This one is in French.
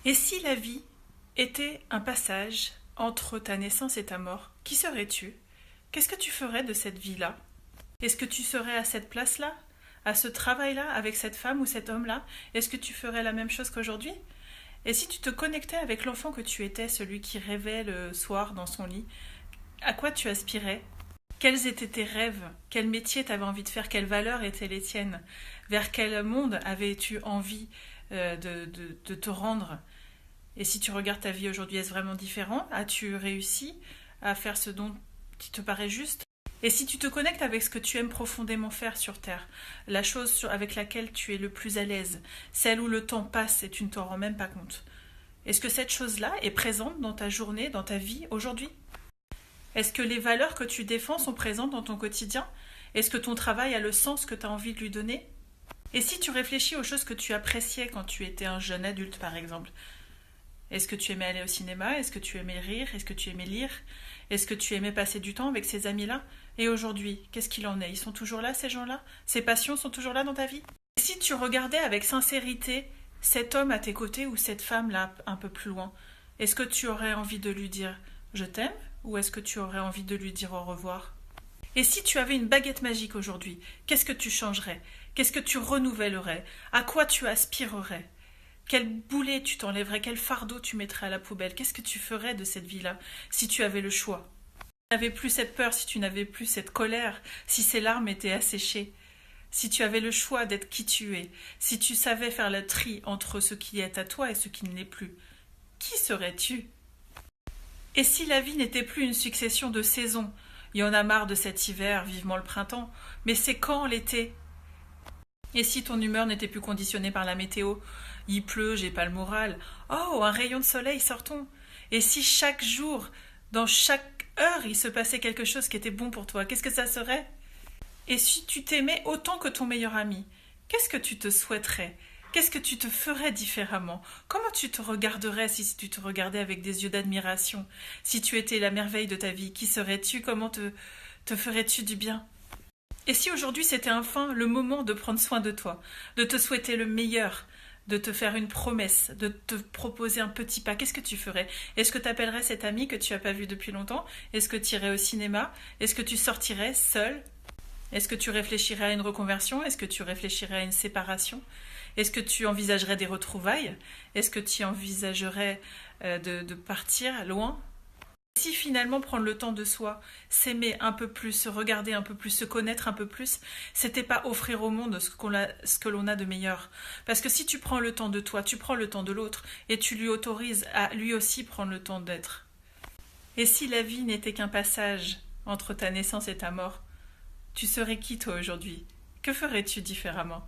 Et si la vie était un passage entre ta naissance et ta mort, qui serais-tu? Qu'est-ce que tu ferais de cette vie-là? Est-ce que tu serais à cette place-là? À ce travail-là? Avec cette femme ou cet homme-là? Est-ce que tu ferais la même chose qu'aujourd'hui? Et si tu te connectais avec l'enfant que tu étais, celui qui rêvait le soir dans son lit, à quoi tu aspirais? Quels étaient tes rêves? Quel métier tu avais envie de faire? Quelles valeurs étaient les tiennes? Vers quel monde avais-tu envie de te rendre? Et si tu regardes ta vie aujourd'hui, est-ce vraiment différent? As-tu réussi à faire ce dont qui te paraît juste? Et si tu te connectes avec ce que tu aimes profondément faire sur Terre, la chose avec laquelle tu es le plus à l'aise, celle où le temps passe et tu ne t'en rends même pas compte, est-ce que cette chose-là est présente dans ta journée, dans ta vie aujourd'hui? Est-ce que les valeurs que tu défends sont présentes dans ton quotidien? Est-ce que ton travail a le sens que tu as envie de lui donner? Et si tu réfléchis aux choses que tu appréciais quand tu étais un jeune adulte, par exemple, est-ce que tu aimais aller au cinéma? Est-ce que tu aimais rire? Est-ce que tu aimais lire? Est-ce que tu aimais passer du temps avec ces amis-là? Et aujourd'hui, qu'est-ce qu'il en est? Ils sont toujours là, ces gens-là? Ces passions sont toujours là dans ta vie? Et si tu regardais avec sincérité cet homme à tes côtés ou cette femme-là un peu plus loin, est-ce que tu aurais envie de lui dire je t'aime? Ou est-ce que tu aurais envie de lui dire au revoir? Et si tu avais une baguette magique aujourd'hui, qu'est-ce que tu changerais? Qu'est-ce que tu renouvellerais? À quoi tu aspirerais? Quel boulet tu t'enlèverais? Quel fardeau tu mettrais à la poubelle? Qu'est-ce que tu ferais de cette vie-là si tu avais le choix? Si tu n'avais plus cette peur, si tu n'avais plus cette colère, si ces larmes étaient asséchées, si tu avais le choix d'être qui tu es, si tu savais faire le tri entre ce qui est à toi et ce qui ne l'est plus, qui serais-tu? Et si la vie n'était plus une succession de saisons? Il y en a marre de cet hiver, vivement le printemps, mais c'est quand l'été? Et si ton humeur n'était plus conditionnée par la météo? Il pleut, j'ai pas le moral. Oh, un rayon de soleil, sortons. Et si chaque jour, dans chaque heure, il se passait quelque chose qui était bon pour toi, qu'est-ce que ça serait? Et si tu t'aimais autant que ton meilleur ami, qu'est-ce que tu te souhaiterais? Qu'est-ce que tu te ferais différemment? Comment tu te regarderais si tu te regardais avec des yeux d'admiration? Si tu étais la merveille de ta vie, qui serais-tu? Comment te ferais-tu du bien? Et si aujourd'hui c'était enfin le moment de prendre soin de toi, de te souhaiter le meilleur, de te faire une promesse, de te proposer un petit pas, qu'est-ce que tu ferais? Est-ce que tu appellerais cet ami que tu n'as pas vu depuis longtemps? Est-ce que tu irais au cinéma? Est-ce que tu sortirais seul? Est-ce que tu réfléchirais à une reconversion? Est-ce que tu réfléchirais à une séparation? Est-ce que tu envisagerais des retrouvailles? Est-ce que tu envisagerais de partir loin? Si finalement prendre le temps de soi, s'aimer un peu plus, se regarder un peu plus, se connaître un peu plus, c'était pas offrir au monde ce que l'on a de meilleur. Parce que si tu prends le temps de toi, tu prends le temps de l'autre et tu lui autorises à lui aussi prendre le temps d'être. Et si la vie n'était qu'un passage entre ta naissance et ta mort, tu serais qui toi aujourd'hui? Que ferais-tu différemment?